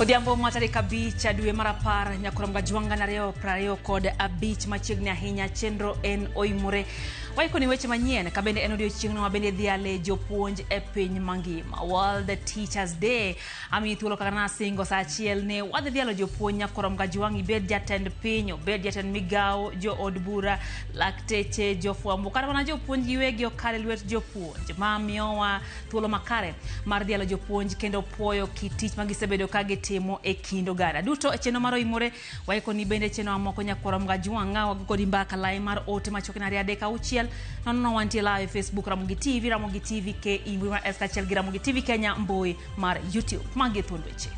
Odhiambo matari kabicha dwe marapar nyakuramga juanga na reo prayo kod abich machiegni ahinya chenro en oimore waiko ni weche manyien kabende en odiochieng'no mabende dhiale jopuonj e piny mangima. World Teachers Day ami thuolo kaka singo saa achiel ne wadhi dhialo jopuonj nyakuramga juangi bed jatend piny bed jatend migao jo od bura lakteche jofwambo kata mana jopuonj giwegi okale lwet jopuonj mamiyowa thuolo makare mar dhialo jopuonj kendo puoyo kitich magisebedo kage timo e kindo gara duto e cheno maro imore waiko ni bende cheno amoko nyakuramga juanga wagodi mbaka lai mar ote machoke na riade ka uchiel nono wanti live Facebook Ramogi TV ke iwima eskachel gi Ramogi TV Kenya mbui mar YouTube magi thundoche.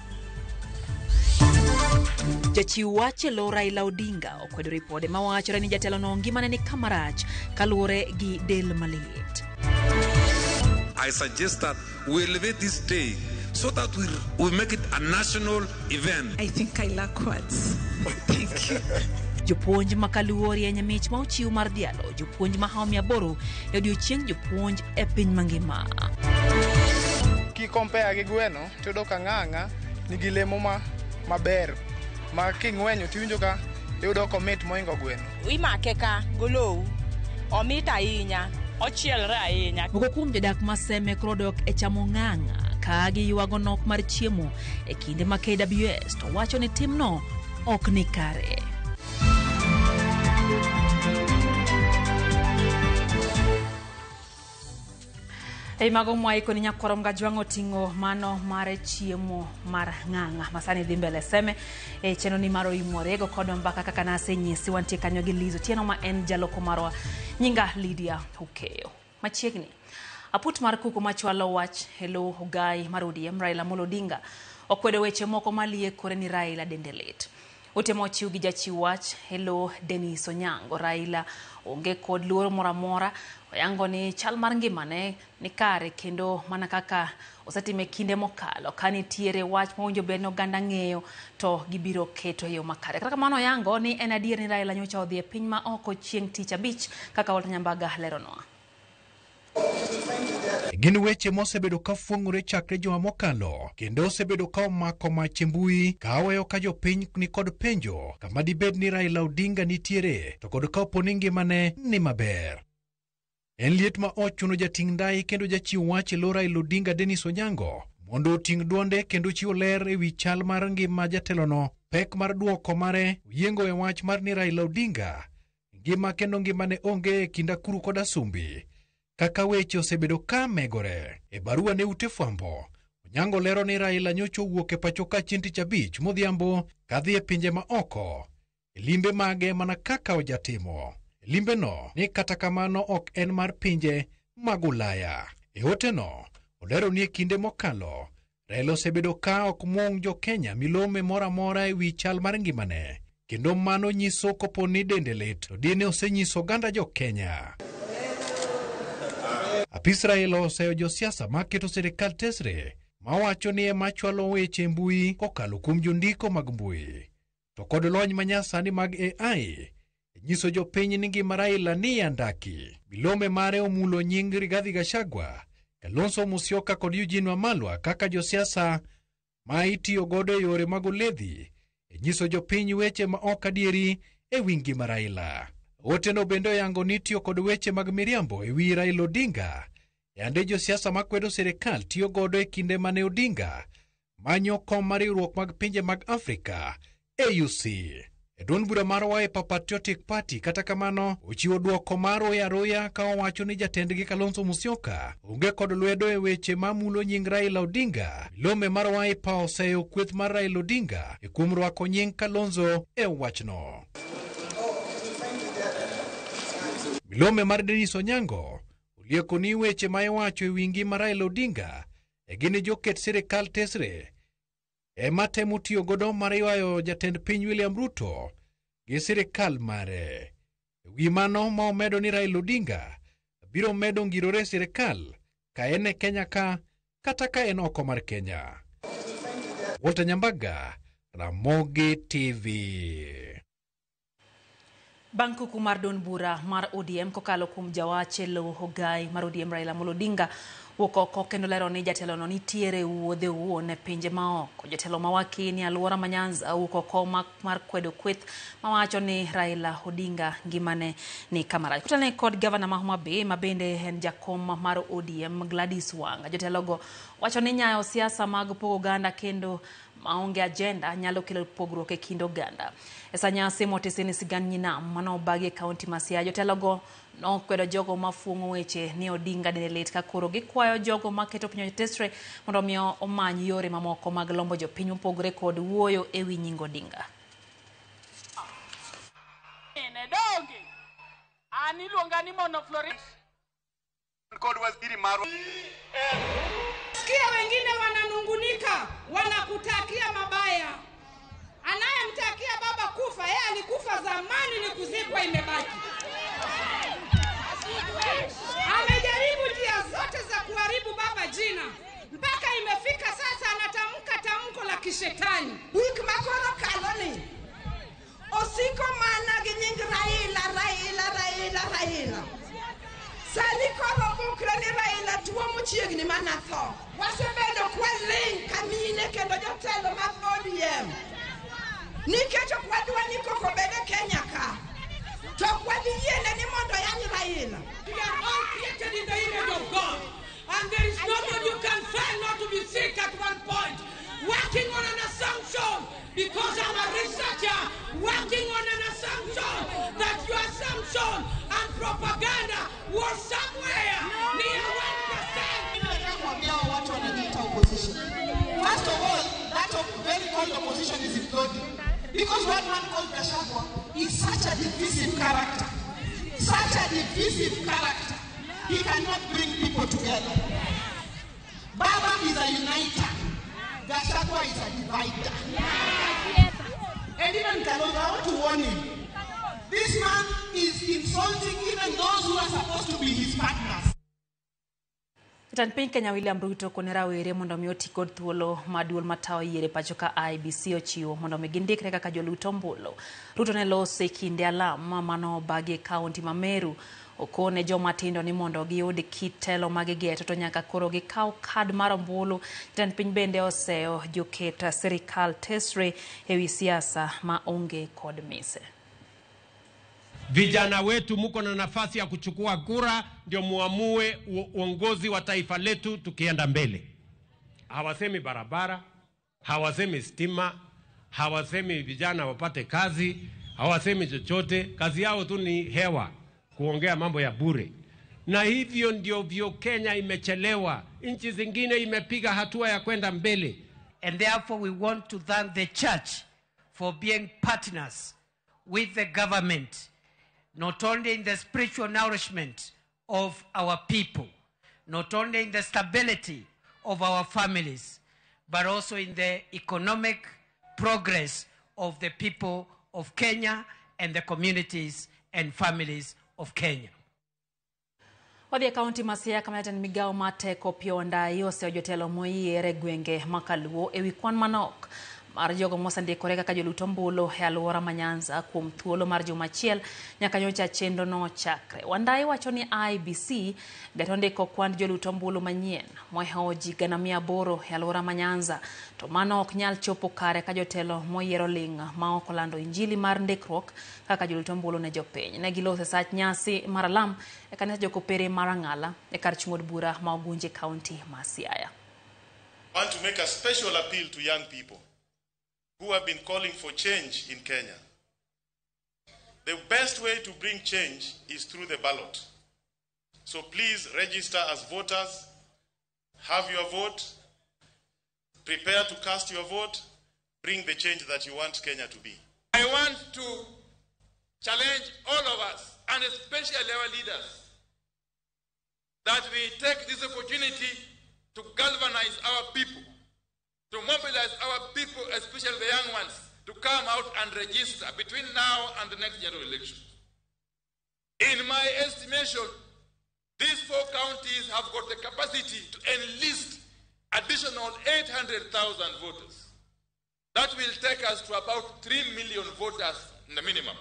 Jachiw wache lo Raila Odinga okwedo ripode mawachore ni jatelo no ngimane ni kamarach kaluore gi del malit. I suggest that we elevate this day so that we make it a national event. I think I lack words. Thank you. Jopuonj makaluori e nyamich ma ochiw mar dialo jopuonj ma haomi aboro e odiochieng' jopuonj e piny mangima. Ki compare gi gweno tudo ka ng'ang'a nigi lemo maber ma king'wenyo tiwinjo ka yudo komit moingo gweno. Imake ka golou omit ahinya ochielre ahinya. Moko kuom jodak maseme krodok e chamo ng'ang'a ka giywago nok mar chiemo e kinde ma KWS to wacho ni timno ok ni kare. Mago mwaiko ni nyakuramga juango tingo mano mare chiemo mar ng'ang'a masani dhi mbele seme cheno ni maro imorego kodo mbaka kaka nase nyisi wantie kanyo gi Lizo tieno ma en jaloko marwa nyinga Lydia Hukeyo machiegni aput mar kuku machwalo wach hello Ogai marudi Raila Odinga okwedo weche moko malie kore ni Raila dendelet utemo chiu gi jachiw wach hello Dennis Onyango Raila onge kod luoro moramora oyango ni chal mar ngimane ni kare kendo mana kaka osetime kinde mokalo kanitiere wach mawinjo bed no ganda ng'eyo to gibiro keto yo makare kaka mano yango ni en adier ni Raila nyocha odhi e piny ma oko chieng' tich abich kaka Walter Nyambaga leronoa. Gin weche mosebedo ka fuong'ore chakre juma mokalo kendo osebedo ka omako mach mbui ka weyo ka jopiny ni kod penjo kama dibed ni Raila Odinga nitiere to kod ka oponi ngimane ni maber. En liet ma ochuno jating' ndai kendo jachiw wach lo Raila Odinga Dennis Onyango mondo oting' duonde kendo chiwo ler e wi chal mar ngima jatelono pek mar duoko mare yiengo e wach mar ni Raila Odinga ngima kendo ngimane onge e kinda kuru kod asumbi kaka weche osebedo ka megore. E barua ne ute fwambo Onyango lero ni Raila nyocho wuok e pacho ka chieng' tich abich modhiambo kadhi e pinje ma oko e limbe mage mana kaka ojatimo. Limbe no ni kata kamano ok en mar pinje mag Ulaya. E ote no olero ni e kinde mokalo Raila osebedo ka ok muong jo Kenya milome mora mora e wi chal mar ngimane kendo mano nyiso kopo ni dendelet to dine osenyiso ganda jo Kenya. Apis Raila oseyo josiasa maketo serikal tesre mawacho ni machwalo weche mbui kokalo kuom jondiko mag mbui to kod lony manyasani mag AI nyiso jopiny ni ngima Raila ni andaki. Milome mare omulo nying Rigathi Gachagua, Kalonzo Musyoka kod Eugene Wamalwa kaka josiasa ma itiyo godo e yore mag oledhi nyiso jopiny weche ma ok adieri e wi ngima Raila. Oteno bende yango ni tiyo kod weche mag miriambo e wi Raila Odinga yande josiasa makwedo serikal tiyo godo e kinde mane Odinga manyo kom mar riwruok mag pinje mag Afrika AUC. E duond bura mar Wiper Patriotic Party kata kamano ochiwo duoko mar oyaroya ka owacho ni jatendgi Kalonzo Musyoka onge kod lwedo e weche mamulo nying Raila Odinga. Milome mar Wiper oseyo kweth mar Raila Odinga e kuom rwako nying Kalonzo e wachno. Milome mar Dennis Onyango olieko ni weche ma iwacho e wi ngima Raila Odinga e gin joket sirikal tesre ema temo tiyo godo mar ywayo jatend piny William Ruto gi sirikal mare. E wi mano ma omedo ni Raila Odinga biro medo ngirore sirikal ka en e Kenya ka kata ka en oko mar Kenya. Walter Nyambaga, Ramogi TV. Bangkuku mar Don Bura mar ODM kokalo kuom jawache lo Hogai mar ODM Raila Amolo Odinga woko kendo lero ni jatelo no nitiere wuodhe wuone pinje maoko. Jatelo mawaki ni Aluora Manyanza woko mar kwedo kweth mawacho ni Raila Odinga ngimane ni kamara. Kutane kod gavana ma Homa Bay mabende en jakom mar ODM Gladys Wanga. Jatelo go wacho ni nyayo siasa mag pogo ganda kendo maonge agenda nyalo kelo pogruok e kind oganda. Esa nyasi motesini sigand nyinam mano bagi kaunti ma Siaya. Jotelo go nokwedo jogo mafungo weche ni Odinga ne lit ka koro gikwayo jogo maketo piny tesre mondo miyo omany yore mamoko mag lombo jopiny mopogore kod wuoyo ewi nying Odinga. Ne doge ani luonga ni monofloris kod waziri maro sikia wengine wananungunika wanakutakia mabaya. Anayemtakia baba kufa yeye alikufa zamani, ni kuzikwa imebaki. Amejaribu njia zote za kuharibu baba jina mpaka imefika sasa anatamka tamko la kishetani. Wiki makoro kaloni osiko mana ginying Raila sali koro bukre ni Raila tuo mochiegni mana tho. Wasebedo kwa ling kamine kendo jotelo mag ODM niketo kwadwa ni koko bede Kenya ka to kwadi yene ni mondo yani Raila. We are all created in the image of God, and there is nobody you can fail not to be sick at one point, working on an assumption, because I'm a researcher, working on an assumption that your assumption and propaganda was somewhere near 1%. Watu wanajiita opposition. First of all, that very called opposition is imploding. Because what one called Gachagua is such a divisive character. Such a divisive character. He cannot bring people together. Baba is a uniter. Gachagua is a divider. And even Kalonzo, I want to warn him. This man is insulting even those who are supposed to be his partners. Jatend piny Kenya William Ruto konera were mondo mi oti kod thuolo maduol matawo yiere pacho ka IBC ochiwo mondo mi gindikre kaka jolut ombulu. Ruto ne lose kinde alam mano bagi kaunti ma Meru okone joma tindo ni mondo giyud kitelo magigeto to nyaka koro gikaw kad mar ombulu. Jatend piny bende oseo joket sirikal tesre ewi siasa ma onge kod mise. Vijana wetu muko na nafasi ya kuchukua kura ndio muamue uongozi wa taifa letu tukienda mbele. Hawasemi barabara, hawasemi stima, hawasemi vijana wapate kazi, hawasemi chochote. Kazi yao tu ni hewa, kuongea mambo ya bure. Na hivyo ndio vyo Kenya imechelewa. Nchi zingine imepiga hatua ya kwenda mbele. And therefore we want to thank the church for being partners with the government, not only in the spiritual nourishment of our people, not only in the stability of our families, but also in the economic progress of the people of Kenya and the communities and families of Kenya. Wadhi kaunti ma Siaya kamaleta ni migao mateko pionda yose jotelo moyiere gwenge makaluo ewi kwan manok mar jogo mosandikore kaka jolut ombulu e Aluora Manyanza kuom thuolo mar juma achiel nyaka nyocha chenro no chakre. Wandai wacho ni IBC beto ndiko kwan jolut ombulu manyien moheoji 800 e Aluora Manyanza, to mano ok nyal chopo kare ka jotelo moyiero ling ma ok olando injili mar ndikruok kaka jolut ombulu ne jopiny. Ne gilose sach nyasi mar alam e kanisa jokopere mar Ang'ala e kar chung'od bura ma Ogunje County ma Siaya. I want to make a special appeal to young people who have been calling for change in Kenya. The best way to bring change is through the ballot. So please register as voters, have your vote, prepare to cast your vote, bring the change that you want Kenya to be. I want to challenge all of us, and especially our leaders, that we take this opportunity to galvanize our people, to mobilize our people, especially the young ones, to come out and register between now and the next general election. In my estimation, these 4 counties have got the capacity to enlist additional 800,000 voters. That will take us to about 3 million voters in the minimum.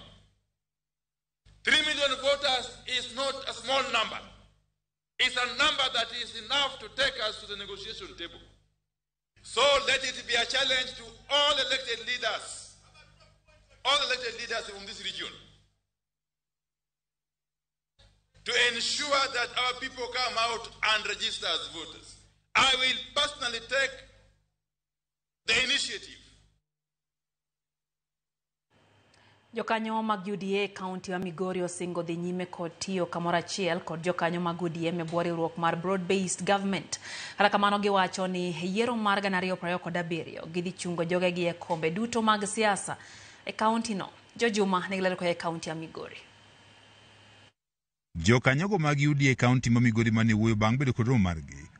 million voters is not a small number. It's a number that is enough to take us to the negotiation table. So let it be a challenge to all elected leaders from this region, to ensure that our people come out and register as voters. I will personally take the initiative. Jokanyo mag UDA kaunti wa Migori osingo dhi nyime kod tiyo kamoro achiel kod jokanyo mag ODM e bwo riwruok mar broad-based government. Kata kamano giwacho ni yiero mar 2027 gidhi chungo jogegi e kombe duto mag siasa e kaunti no. Jojuma nigilero kwa kaunti ya Migori. Jokanyogo mag UDA kaunti ma Migori mane wuoyo bang' bedo kod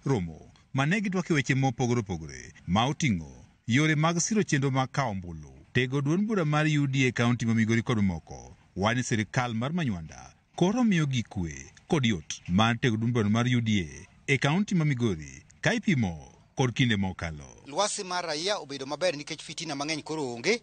romo mane gidwake weche mopogore opogore ma oting'o yore mag siro chenro mag kawo ombulu. Tego duond bura mar UDA kaunti ma Migori kod moko wani sirikal mar Manywanda koro miyo gi kwe kod yot mar tego duond bura mar UDA e kaunti ma Migori ka ipimo kod kinde mokalo. Lwasi mar raia obedo maber nikech fitina mang'eny koro onge.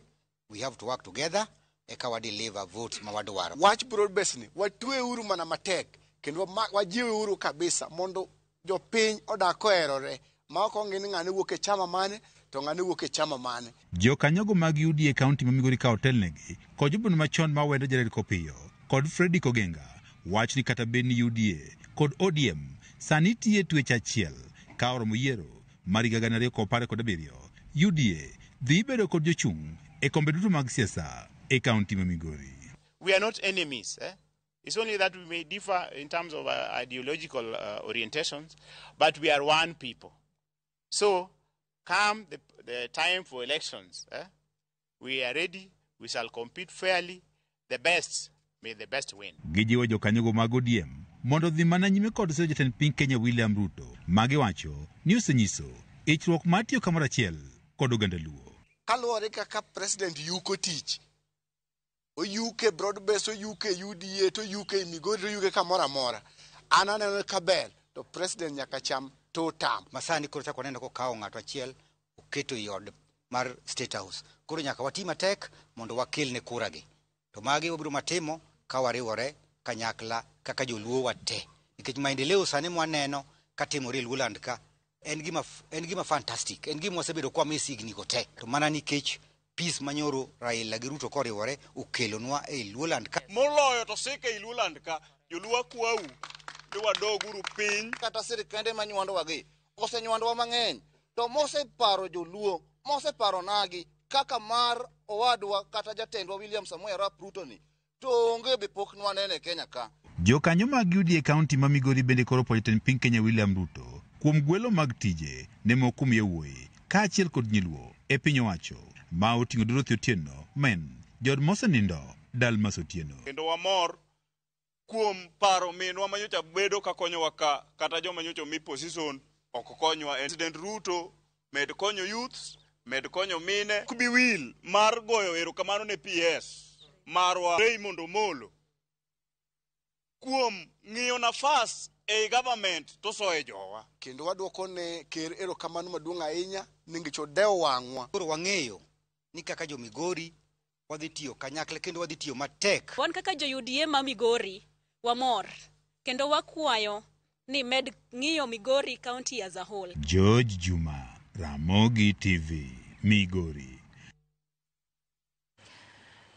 We have to work together eka wa deliver votes ma wadwaro. Wach broad base ni watwe uru mana matek kendo wajiwe uru kabisa mondo jopiny odak koherore ma ok ong'e ng'ane wuok e chama mane to ng'ane wuok e chama mane. Jokanyogo mag UDA kaunti ma Migori ka otelnegi kod jobun machon ma wendo Jared Kopiyo kod Freddy Kogenga wach ni kata bed ni UDA kod ODM sani tiye twech achiel ka oromo yiero mar 2017 UDA dhi bedo kod jochung' e kombe duto mag siasa e kaunti ma Migori. We are not enemies. It's only that we may differ in terms of ideological orientations, but we are one people. So, come the time for elections, we are ready, we shall compete fairly, the best, may the best win. Gijiwo jokanyogo mag ODM mondo dhi mana nyime kod sero jatend piny Kenya William Ruto magiwacho ni osenyiso ichruok mar tiyo kamoro achiel kod oganda Luo. Kaluwore kaka president yuko tich, oyuke broad base, oyuke UDA, to yuke Migori, to yuke kamoro amora, an aneno ka ber to president nyaka cham to tam. Masani koro chako neno kokawo ng'ato achiel oketo yod mar State House. Koro nyaka wati matek mondo wakelne kuragi. To magi wabiro matimo ka wariwore kanyakla kaka joluo wate. Nikech maendeleo sani mwaneno katimore Luoland ka en gima fantastic. En gima wasebedo kwa misigni kote. To mana nikech peace manyoro Raila gi Ruto koriwore ukelonwa e Luoland ka. Moloyo to sike e Luoland ka joluo kwau ni wadoguru piny. Kata sirikande manywando wagi osenywando wa mang'eny. To mose paro joluo, mose paro nagi kaka mar owadwa kata jatendwa William Samoei Arap Ruto ni. To onge be pok nwanene Kenya ka. Jokanyo mag UDA kaunti ma Migori bende koro puoyo jatend piny Kenya William Ruto kuom gwelo mag tije ne mokum yawuoyi kaachiel kod nyiluo e piny owacho ma oting'o Dorothy Otieno men jod mosenindo Dalmas Otieno. Kendo wamor kuom paro minwa manyocha bedo ka konyowa ka kata joma nyocha mi position ok konywa. President Ruto med konyo youths, med konyo mine. Kubi will mar goyo erokamano ne PS marwa Raymond Omolo kuom ng'iyo nafas e government to soe jowa. Kendo wadwoko ne ker erokamano maduong' ahinya nikech odewo wang'wa. Koro wang'eyo ni kaka jo Migori wadhi tiyo kanyakla kendo wadhi tiyo matek. Wan kaka jo UDA ma Migori wamor kendo wakwayo ni med ng'iyo Migori County as a whole. George Juma, Ramogi TV, Migori.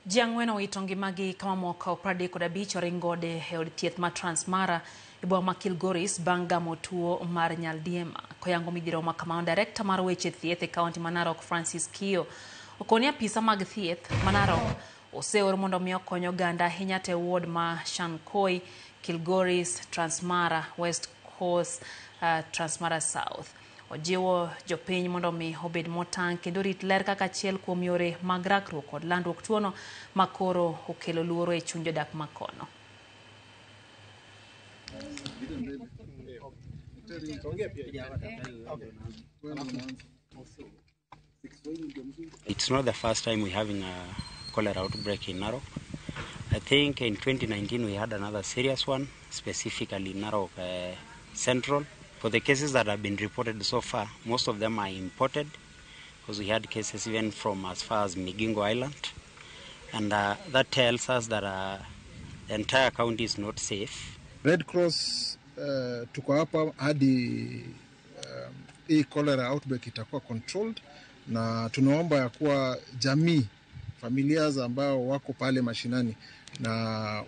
Jiang'wen owito ngimagi kama mwaka 35 oringode e od thieth ma Transmara e boma ma Kilgoris bang' gamo tuo mar nyaldiema. Koyango midhiro ma kamano director mar weche thieth e kaunti ma Narok Francis Kio okoni apisa mag thieth ma Narok oseor mondo mi okony oganda ahinya te ward ma Shankoi, Kilgoris, Transmara, West Coast, Transmara South. Ojiwo jopiny mondo mi obed motang' kendo rit ler kaka achiel kuom yore mag rakruok kod landruok tuono makoro okelo luoro e chuny jodak makono. It's not the first time we're having a cholera outbreak in Narok. I think in 2019 we had another serious one, specifically in Narok Central. For the cases that have been reported so far, most of them are imported because we had cases even from as far as Migingo Island. And that tells us that the entire county is not safe. Red Cross tuko hapa hadi hii cholera outbreak itakuwa controlled, na tunaomba ya kuwa jamii, familia ambao wako pale mashinani na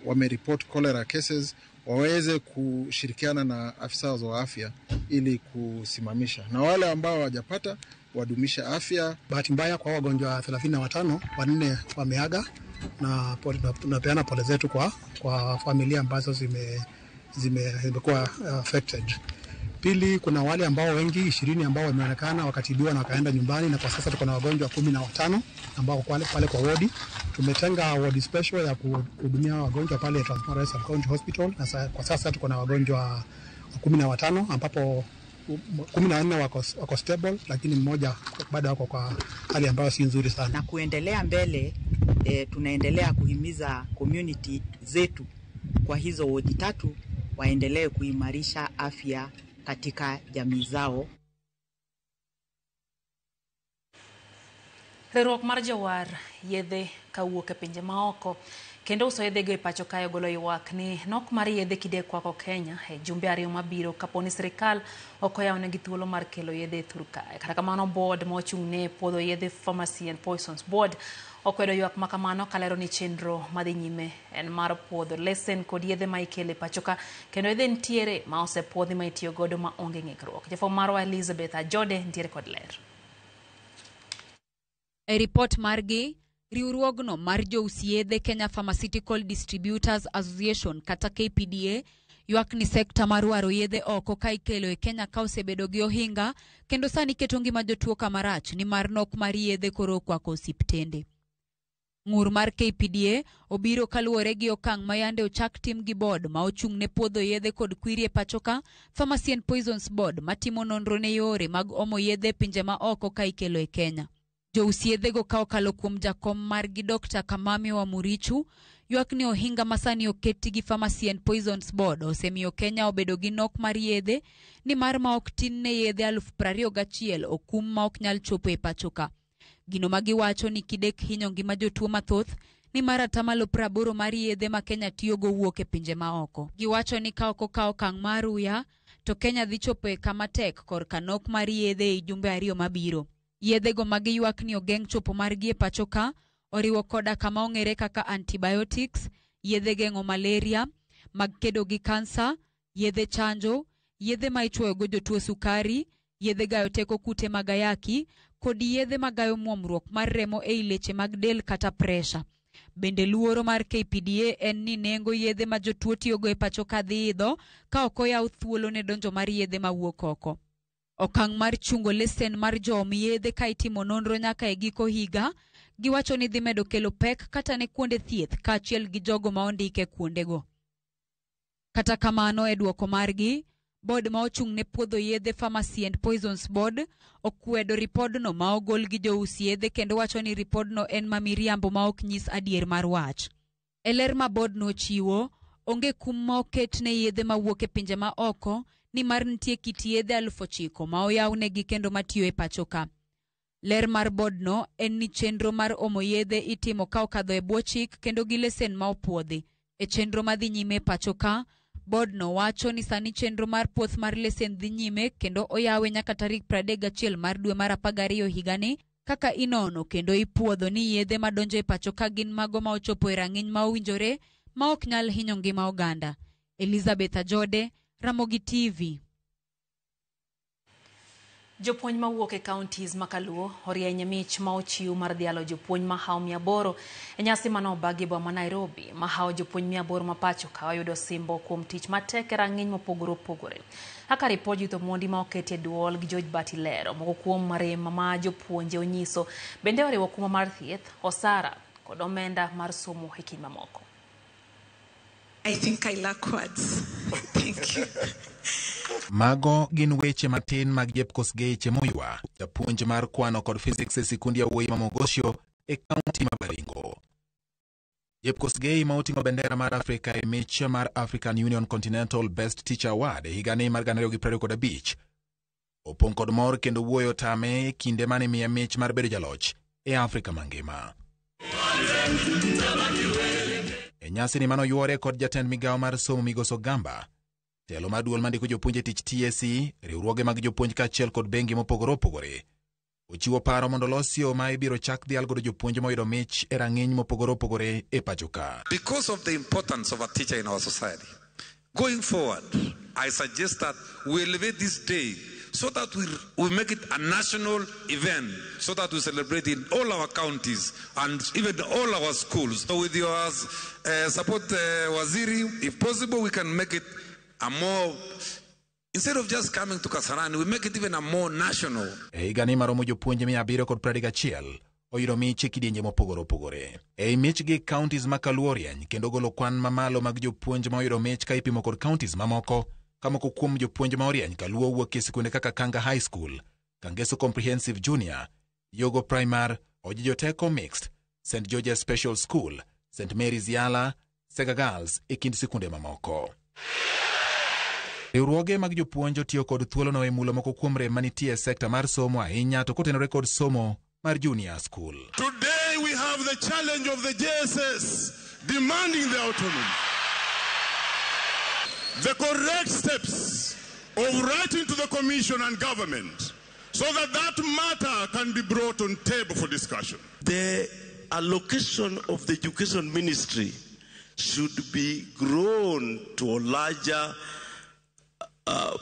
wamereport cholera cases waweze kushirikiana na afisa wa afya ili kusimamisha, na wale ambao hawajapata wadumisha afya. Bahati mbaya kwa wagonjwa 35, 4 wameaga, na tunapeana pole zetu kwa familia ambazo zimekuwa affected. Pili, kuna wale ambao wengi 20 ambao wameonekana wakatibiwa na wakaenda nyumbani, na kwa sasa tuko na wagonjwa 15 ambao pale kwa wodi. Tumetenga wodi special ya kuhudumia wagonjwa pale Transmara Sub County Hospital, na kwa sasa tuko na wagonjwa 15 ambapo 14 wako stable, lakini mmoja bado wako kwa hali ambayo si nzuri sana. Na kuendelea mbele, tunaendelea kuhimiza community zetu kwa hizo wodi 3 waendelee kuimarisha afya katika jamii zao. Riwruok mar jowar yedhe kawuok e pinje maoko kendo uso yedhe go e pacho kae golo ywak ni nok mar yedhe kide kwako Kenya e jumbe 2 mabiro kaponi sirikal okoyawnegi thuolo mar kelo yedhe thur kae. Kata kamano, board mochung'ne puodho yedhe Pharmacy and Poisons Board okwedo ywak makamano kalero ni chenro madhi nyime en mar puodho lesen kod yedhe ma ikele pachoka kendo yedhe ntiere ma osepuodhi ma itiyo godo ma onge ng'ikruok. Jafwambo marwa Elizabeth Ajode ntiere kod ler. E report margi, riwruogno mar jousi yedhe Kenya Pharmaceutical Distributors Association kata KPDA ywak ni sekta mar waro yedhe oko ka ikelo e Kenya ka osebedo gi ohinga kendo sani keto ngima jotuo kamarach ni mar nok mar yedhe koro kwako osiptende. Ng'ur mar KPDA obiro kaluwore gi okang' ma yande ochak tim gi board ma ochung' ne puodho yedhe kod kwiri e pachoka, Pharmacy and Poisons Board matimo nonro ne yore mag omo yedhe pinje ma oko ka ikelo e Kenya. Jousi yedhe go ka okalo kuom jakom margi Dr. Kamami wa Murichu ywak ni ohinga masani oketi gi Pharmacy and Poisons Board osemiyo Kenya obedo gi nok mar yedhe ni mar ma ok tin ne yedhe 21,000 okum ma ok nyal chopo e pachoka. Gino magiwacho ni kidek hinyo ngima jotuo mathoth ni mar 80% mar yedhe ma Kenya tiyo go wuok e pinje ma oko. Giwacho ni ka okang' mar uya to Kenya dhi chopo e kama tek kor kanok mar yedhe e jumbe 2 mabiro. Yedhe go magi ywak ni ogeng' chopo margi e pachoka oriwo koda kama ong'ere kaka antibiotics, yedhe geng'o malaria, mag kedo gi kansa, yedhe chanjo, yedhe ma ichwoyo go jotuo sukari, yedhe gayo teko kute mag ayaki, kod yedhe magayo muomruok mar remo e leche mag del kata pressure. Bende luoro mar KPDA en ni nengo yedhe ma jotuo tiyogo e pachoka dhi idho ka ok oyaw thuolo ne donjo mar yedhe mawuok oko. Okang' mar chungo lesen mar joom yedhe ka itimo nonro nyaka e giko higa, giwacho ni dhi medo kelo pek kata ne kuonde thieth kaachiel gi jogo ma ondike kuondego. Kata kamano, e duoko margi, board ma ochung' ne puodho yedhe Pharmacy and Poisons Board okwedo ripodno ma ogol gi jousi yedhe kendo wacho ni ripodno en mamiriambo ma ok nyis adier mar wach. E ler ma board no chiwo, onge kum ma oket ne yedhe ma wuok e pinje ma oko ni mar nitie kit yedhe 9,000 ma oyawnegi kendo matiyo e pachoka. Ler mar board no en ni chenro mar omo yedhe itimo ka okadho e bwo chik kendo gi lesen ma opuodhi. E chenro madhi nyime e pachoka, board no wacho ni sani chenro mar puoth mar lesen dhi nyime kendo oyawe nyaka tarik 31 mar dwe mar 12 higani kaka inono kendo ipuodho ni yedhe madonjo e pachoka gin mago ma ochopo e rang'iny ma owinjore ma ok nyal hinyo ngima oganda. Elizabeth Ajode, Ramogi TV. Jopuonj mawuok e counties makaluo orieny mich ma ochiw mar dhialo jopuonj mahao 800 e nyasi mano bagi boma Nairobi. Mahao jopuonj 800 ma pachoka oyudo simbo kuom tich matek e rang'iny mopogore opogore. Haka ripod Yuto Mondi ma oketie duol gi George Batilero moko kuom marem ma jopuonje onyiso bende oriwo kuma mar thieth, osara kod omenda mar somo e kinde mamoko. I think I lack words. Thank you. Mago gin weche matin mag Jepkosgei Chemoywa, japuonj mar kwano kod physics e sikundi ya Wuoyi ma Mogosho e kaunti ma Baringo. Jepkosgei ma oting'o bendera mar Afrika e mich mar African Union Continental Best Teacher Award e higani mar 2025 opong' kod mor kendo wuoyo tame e kinde mane miye mich mar bedo jaloch e Afrika mangima. E nyasi ni mano yuore kod jatend migao mar somo Migoso Gamba, telo maduol mandiko jopuonje tich TSC, riwruoge mag jopuonj kaachiel kod bengi mopogore opogore. Ochiwo paro mondo losio ma ibiro chak dhial godo jopuonje moyudo mich e rang'iny mopogore opogore e pacho ka. Because of the importance of a teacher in our society, going forward, I suggest that we elevate this day so that we make it a national event, so that we celebrate in all our counties and even all our schools. So with your support, Waziri, if possible, we can make it a more... Instead of just coming to Kasarani, we make it even a more national. Gani maromo jopuonje 731 oyudo mich e kidienje mopogore opogore. Mich gi counties ma Kaluo rieny kendo golo kwan mamalo mag jopuonje ma oyudo mich ka ipimo kod counties mamoko. Kamoko kuom jopuonje ma orieny Kaluo wuok e sikunde kaka Kanga High School, Kangeso Comprehensive Junior, Yogo Primary, Ojijo Teko Mixed, St. George's Special School, St. Mary's Yala, Sega Girls e kind sikunde mamoko. Riwruoge mag jopuonj otiyo kod thuolono e mulo moko kuom rem manitie sekta mar somo ahinya to kotenore kod somo mar junior school. Today we have the challenge of the JSS demanding the autonomy. The correct steps of writing to the commission and government so that matter can be brought on table for discussion. The allocation of the education ministry should be grown to a larger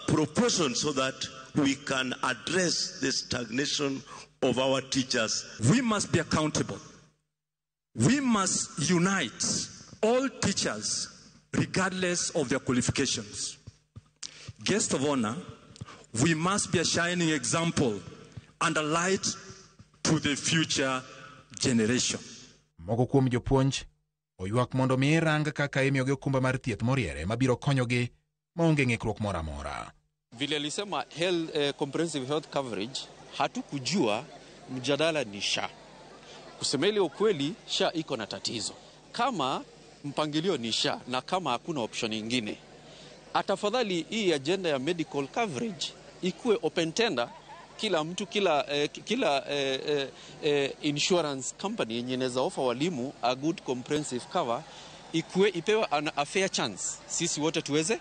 proportion so that we can address the stagnation of our teachers. We must be accountable. We must unite all teachers regardless of their qualifications. Guest of honor, we must be a shining example and a light to the future generation. Moko kuom jopuonj oywak mondo mi rang kaka imiyogi okumba mar thieth moriere mabiro konyogi maonge ng'ikruok moro amora. Vile alisema comprehensive health coverage, hatukujua mjadala ni SHA. Kusema ile ukweli, SHA iko na tatizo. Kama mpangilio ni SHA na kama hakuna option nyingine, atafadhali hii agenda ya medical coverage ikuwe open tender. Kila mtu, kila insurance company yenye inaweza offer walimu a good comprehensive cover ipewe a fair chance. Sisi wote tuweze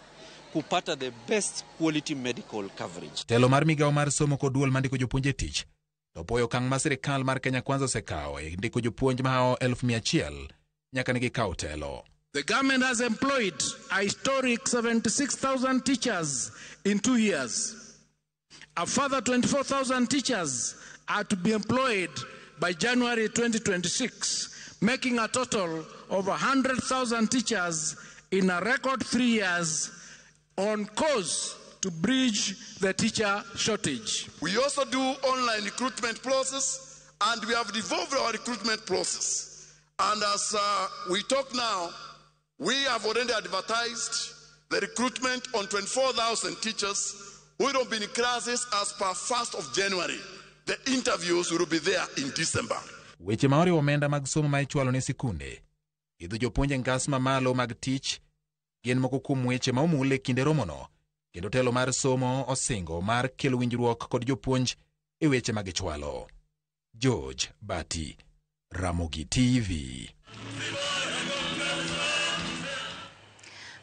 kupata the best quality medical coverage. Telo mar migao mar somo kod duol mandiko jopuonje tich to poyo kang' ma sirikal mar Kenya Kwanza osekao e ndiko jopuonj mahao 1,100 nyaka nigi kaw telo. The government has employed a historic 76,000 teachers in 2 years. A further 24,000 teachers are to be employed by January 2026, making a total of 100,000 teachers in a record 3 years on course to bridge the teacher shortage. We also do online recruitment process, and we have devolved our recruitment process. And as we talk now, we have already advertised the recruitment on 24,000 teachers who will be in classes as per 1st of January. The interviews will be there in December. Weche maori omenda mag somo ma ichwalo ne sikunde idho jopuonje ngas mamalo mag tich gin moko kuom weche ma omule kinde romono, kendo telo mar somo osingo mar kelo winjruok kod jopuonj e weche mag ichwalo. George Bati, Ramogi TV.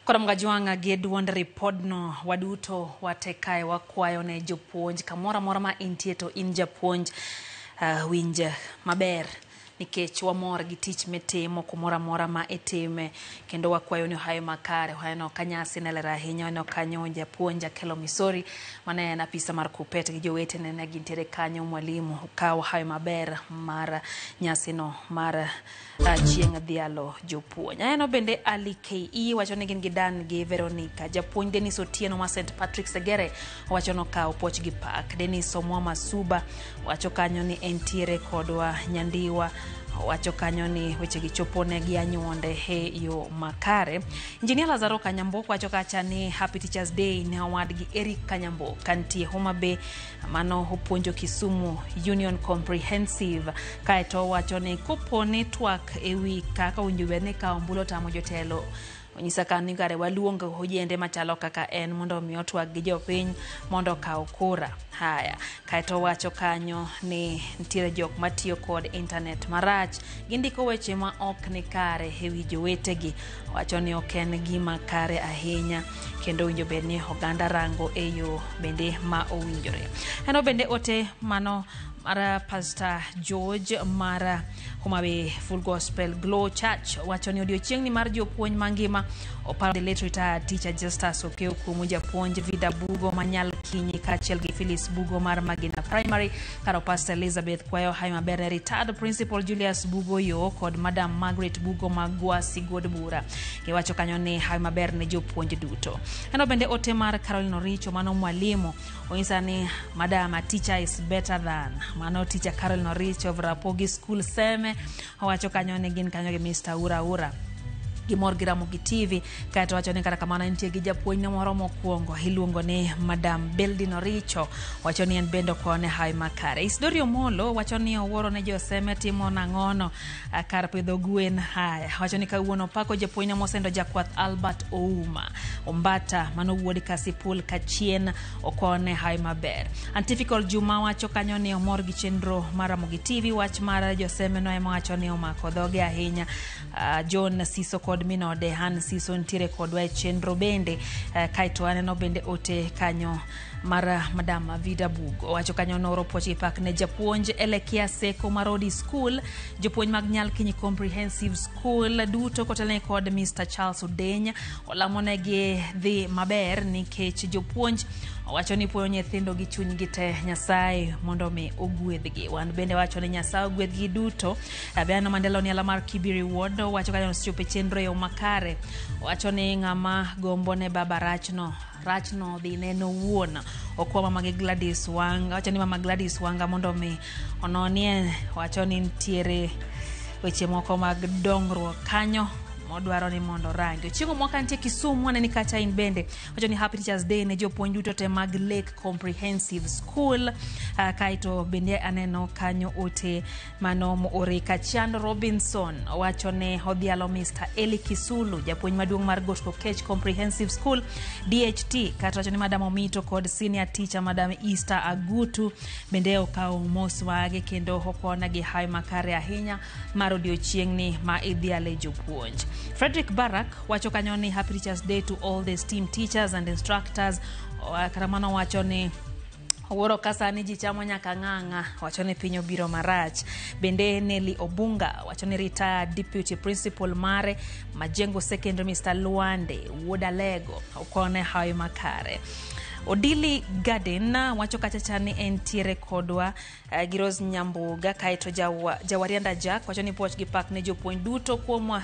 Kora mgajwanga geduond ripodno waduto watekae wakwayo ne jopuonj kamora mora ma intie to in japuonj winja maber nikech wamor gi tich mitimo kumora mora ma itime kendo wakwayo ni hayo makare hayano kanyasi nelera ahinya no kanyo japuonja kelo misori mane na pisa mar kupet gi jowete ne gintere kanyo mwalimu kawa hayo maber mara nyasi no mara chieng' dhialo jopuonj. Ayano bende Ali KE wacho ni gin gidan gi Veronica. Japuonj Dennis Otieno ma St. Patrick Segere wacho no kao poch gi pak. Dennis Omwa Masuba wacho kanyo ni entiere kodwa Nyandiwa wacho kanyo ni weche gichopone gi anyuonde he yo makare. Engineer Lazaro Kanyambo wacho kacha ni Happy Teachers Day ni awadgi Eric Kanyambo kantie Homa Bay mano hupuonjo Kisumu Union Comprehensive kaeto wacho ni kopo network ewi kaka unjubene ka ombulo tamo jotelo onyisa kan ni kare waluongo ojende machalo kaka en mondo mi otwag gi jopiny mondo kaw kura. Haya, kaeto wacho kanyo ni ntiere jok matiyo kod internet marach, gindiko weche ma ok ni kare ewi jowetegi. Wacho ni ok en gima kare ahinya kendo winjo bed ni oganda rango e yo bende ma owinjore. Eno bende ote mano mara Pastor George mara Homa Bay Full Gospel Glow Church wacho ni odiochieng' ni mar jopuonj mangima oparo the late retired teacher Justus Okeo kuom japuonj Vida Bugo manyal kinyi kachiel gi Phyllis Bugo mar Magina Primary, karo Pastor Elizabeth kwayo hai maber ne retired Principal Julius Bugo yo kod Madam Margaret Bugo magwa sigod bura. Giwacho kanyo ni hai maber ne jopuonj duto. Eno bende ote mar Caroline Oricho mano mwalimu onyisa ni Madam a teacher is better than mano teacher Caroline Oricho of Rapogi School Seme. Wacho kanyo ni gin kanyo gi Mr. Ura gimor gi Ramogi TV. Kaeto wacho ni kata kamano nitie gi japuonj ne moro mokwongo iluongo ni Madam Beldin Oricho, wacho ni en bendo kone hai makare. Isidori Omolo wacho ni owuoro ne joseme timo nang'ono kar pidho gwen. Haya, wacho ni kawuono pako japuonj ne mosendo jakwath Albert Ouma Ombata mano wuod Kasipul Kachien okone hai maber. Antifical Juma wacho kanyo ni omor gi chenro mar Ramogi TV, wach mar joseme no ema wacho ni omako dhoge ahinya. John Siso kod minode Han Siso ntire kodwa e chenro bende. Kaeto aneno bende ote kanyo mara Madam Vida Bugo wacho kanyo noro pochi pak ne japuonj Elekia Seko Marodi School, jopuonj mag Nyal Kinyi Comprehensive School duto kotelne kod Mr. Charles Odenya olamonegi dhi maber nikech jopuonj wacho ni puonjo nyithindo gi chuny gi te Nyasaye mondo mi ogwedhgi. Wan bende wacho ni Nyasaye ogwedhgi duto. Abiano Mandela ni ala mar Kibiri Ward wacho kanyo chope chenro yo makare, wacho ni ng'ama gombo ne baba rachno dhi neno wuon okwa mama gi Gladys Wanga. Wacho ni mama Gladys Wanga mondo mi ononie, wacho ni ntiere weche moko mag dongruok kanyo modwaro ni mondo rangi. Chieng' mwaka ntie Kisumu aneni kacha in bende wacho ni Happy Teachers Day ne jopuonj duto te mag Lake Comprehensive School. Kaito bende aneno kanyo ote mano Orika Chand Robinson wacho ne odhialo Mr. Eli Kisulu japuonj maduong' mar Gospel Cage Comprehensive School DHT. Kaito wacho ni Madam Omito kod senior teacher Madam Easter Agutu bende okawo mos wage kendo okona gi hai makare ahinya mar odiochieng' ni ma idhiale jopuonj. Frederick Barak wacho kanyo ni Happy Teachers Day to all the esteemed teachers and instructors. Karamano wacho ni owuoro kasa ni ji chamo nyaka ng'ang'a, wacho ni piny obiro marach. Bende Nelly Obunga wacho ni retired deputy principal mare Majengo Secondary Mr. Luande Wodalego okone hai makare. Odili Garden wacho kachacha ni entiere kodwa Giros Nyambuga. Kaeto Jawarianda Jack wacho ni poch gi pak ne jopuonj duto kuom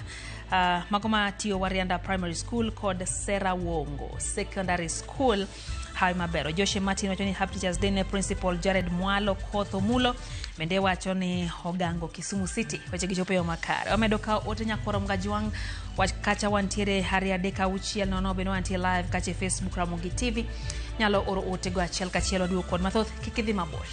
magoma tiyo Warianda Primary School kod Sera Wongo Secondary School hai mabero. Joshi Martin wacho ni Happy Teachers Day ne Principal Jared Mwalo Kotho Mulo bende wacho ni Ogango Kisumu City wacho gichope yo makare. Omedo ka ote nyakoro Mgajwang kacha wantiere Haria Deka uchiel nono beno wantiere live kache Facebook Ramogi TV. Nyalo oro ote go achiel kachiel duo kod mathoth kikidhi mabor.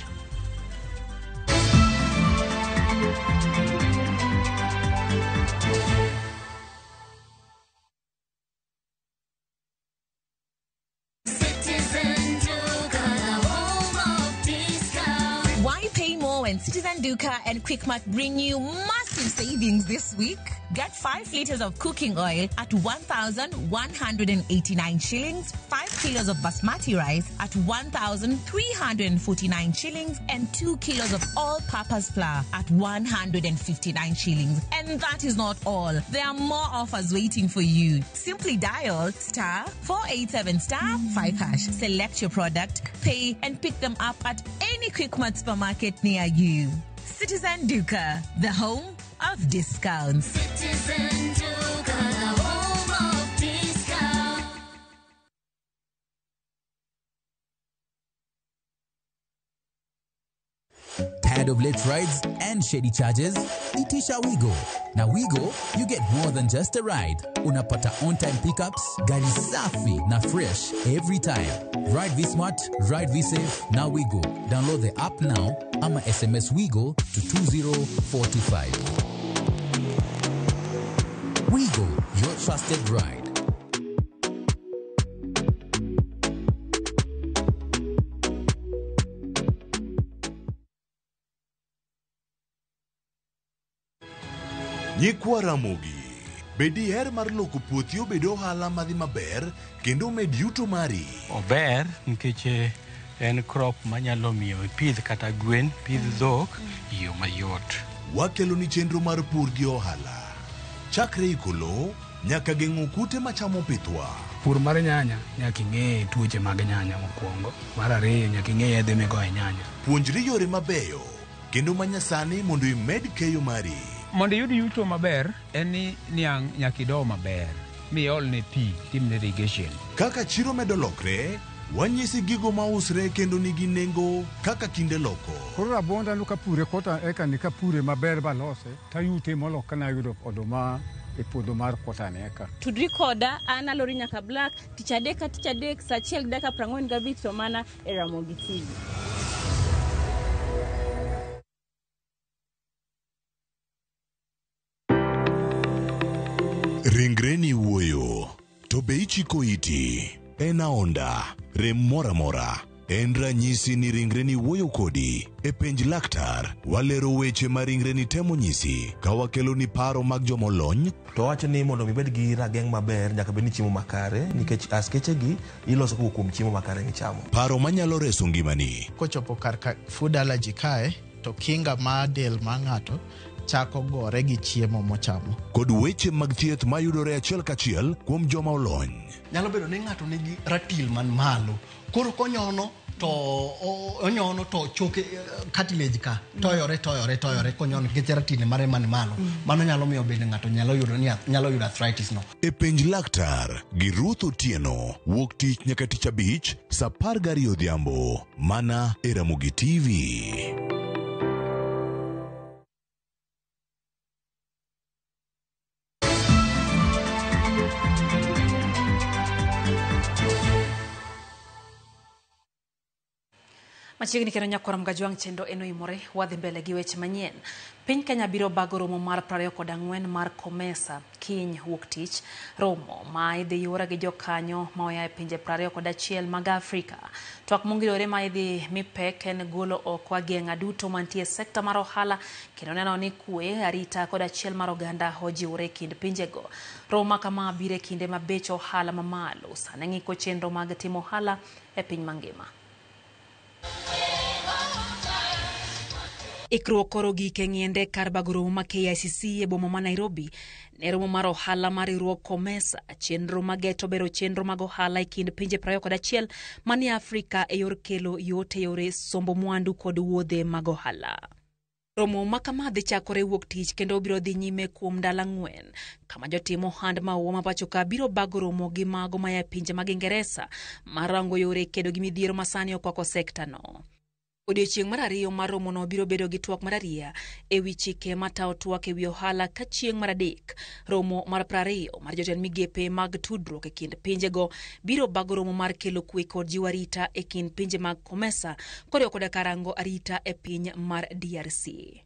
Why pay more when Citizen Duka and Quickmart bring you massive savings this week? Get 5 liters of cooking oil at 1,189 shillings, 5 kilos of basmati rice at 1,349 shillings, and 2 kilos of all-purpose flour at 159 shillings. And that is not all. There are more offers waiting for you. Simply dial *487*5#. Select your product, pay, and pick them up at any Quickmart supermarket near you. Citizen Duka, the home of discounts. Citizen Duka, the home of discounts. Tired of late rides and shady charges? Itisha Wigo. Now Wigo, you get more than just a ride. Unapata on-time pickups, gari safi na fresh every time. Ride V-Smart, ride V-Safe, now Wigo. Download the app now, ama SMS Wigo to 2045. Wigo, your trusted ride. Nyikwa Ramogi. Bedi her mar loko puothi obed ohala madhi maber kendo med yuto mari. Ober nikech en crop manyalo miyo ipidh kata gwen, pidh dhok yo mayot. Wakelo ni chenro mar pur gi ohala. Chakre ikolo nyaka geng'o kute machamo pithwa. Pur mar nyanya nyaka ing'e tuoche mag nyanya mokwongo. Mar ariyo nyaka ing'e yedhe migoye nyanya. Puonjri yore mabeyo kendo manyasani mondo imed keyo mari. Mondo iyud yuto maber en ni niang' nyaka ido maber miol ne pi timne irrigation. Kaka chiro medo lokre, wanyisi gigo mausre kendo nigi nengo kaka kinde loko. Koro rabonda no kapure kota eka ni kapure maber balose tayute molo kana yudo oduma e puodho mar kota neka. Tudri koda an Alori Nyaka Black tich adek sa achiel gi dakika 45 to mana e Ramogi TV. Ringreni wuoyo, to be ichiko iti, en aonda, rem mora mora, en ranyisi ni ringreni wuoyo kodi, e penj laktar, walero weche ma ringreni temo nyisi, ka wakelo ni paro mag jomolony. To wacho ni mondo mibed gi rageng' maber nyaka bed ni chiemo makare, nikech askeche gi iloso kuom chiemo makare michamo. Paro manyalo reso ngimani. Kochopo kar food allergy kae, to kinga ma del ma ng'ato chako gore gi chiemo mochamo. Kod weche mag thieth mayudore achiel kachiel kuom joma olony. Nyalo bedo ni ng'ato nigi ratil man malo. Koro konyono to choke cartilage ka toyore konyono gi ratil mare man malo. Mano nyalo miyo bende ng'ato nyalo yudo arthritis no. E penj laktar gi Ruth Otieno, wuok tich nyaka tich abich saa 12 odhiambo, mana e Ramogi TV. Machiegni kendo nyakora mgajwang' chendo eno imore wadhi mbele gi weche manyien. Piny Kenya biro bago romo mar 24 mar COMESA kiny wuok tich, romo ma idhi yora gi jokanyo ma oya e pinje 21 mag Afrika. Twak mongirore ma idhi mipek en golo oko ageng'a duto mantie sekta mar ohala kendo neno ni kwe, arita kod achiel mar oganda ojiwore kind pinjego. Romo kama bire kinde mabecho ohala mamalo sane ng'iko chenro mag timo ohala e piny mangima. Ikruok koro gike ng'iende kar bago romo ma KICC e boma ma Nairobi ne romo mar ohala mar riwruok COMESA, chenro mageto bero chenro mag ohala e kind pinje 21 mani Afrika e yor kelo yot e yore sombo mwandu kod wuodhe mag ohala. Romo ma kama dhi chakore wuok tich kendo biro dhi nyime kuom ndalo 4 kama jotimo ohand maua ma pacho ka biro bago romo gi mago maya pinje mag Ingeresa marango yore kedo gi midhiero masani okwako sekta no. Odiochieng' mar ariyo mar romo no biro bedo gi twak mar ariya e wi chike matao twak e wi ohala ka chieng' mar adek. Romo mar 20 mar jotend migepe mag tudruok e kind pinjego biro bago romo mar kelo kwe kod jiwo arita e kind pinje mag COMESA kod koda karango arita e piny mar DRC.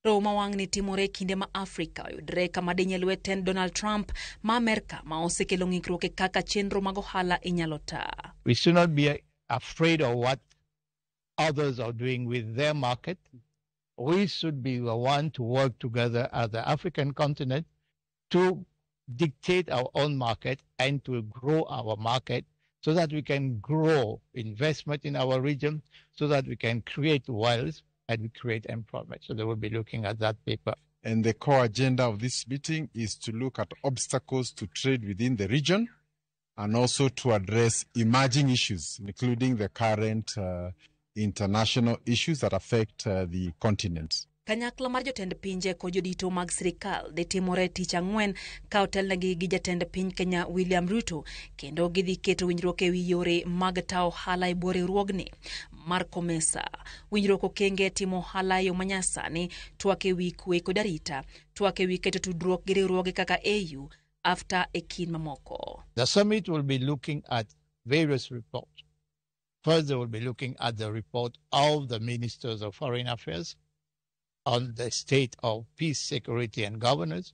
Romo wang' ni timore kinde ma Afrika yudre kama denye lweten Donald Trump ma Amerika ma osekelo ng'ikruok e kaka chenro mag ohala inyalo taa. We should not be afraid of what others are doing with their market. We should be the one to work together as the African continent to dictate our own market and to grow our market so that we can grow investment in our region, so that we can create wealth and create employment. So they will be looking at that paper. And the core agenda of this meeting is to look at obstacles to trade within the region and also to address emerging issues, including the current international issues that affect the continent. Kanyakla mar jotend pinje kod jodito mag sirikal dhi timore tich ang'wen ka otelnegi gi jatend piny Kenya William Ruto kendo gidhi keto winjruok e wi yore mag tao ohala e bwo riwruogni mar COMESA. Winjruok okenge timo ohala yo manyasani, twak e wi kwe kod arita, twak e wi keto tudruok gi riwruoge kaka AU, AfTA e kin mamoko. The summit will be looking at various reports. First, they will be looking at the report of the Ministers of Foreign Affairs on the state of peace, security, and governance.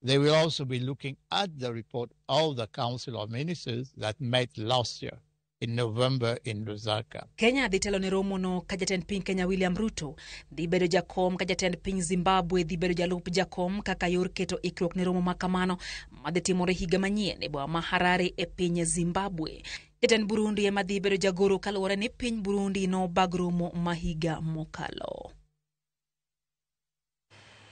They will also be looking at the report of the Council of Ministers that met last year in November in Lusaka. Kenya dhi telo ne romo no ka jatend piny Kenya William Ruto dhi bedo jakom ka jatend piny Zimbabwe dhi bedo jalup jakom kaka yor keto ikruok ne romo makamano madhi timore higa manyien e boma ma Harare e piny Zimbabwe. Jatend Burundi ema dhi bedo jagoro kaluwore ni piny Burundi no bag romo ma higa mokalo.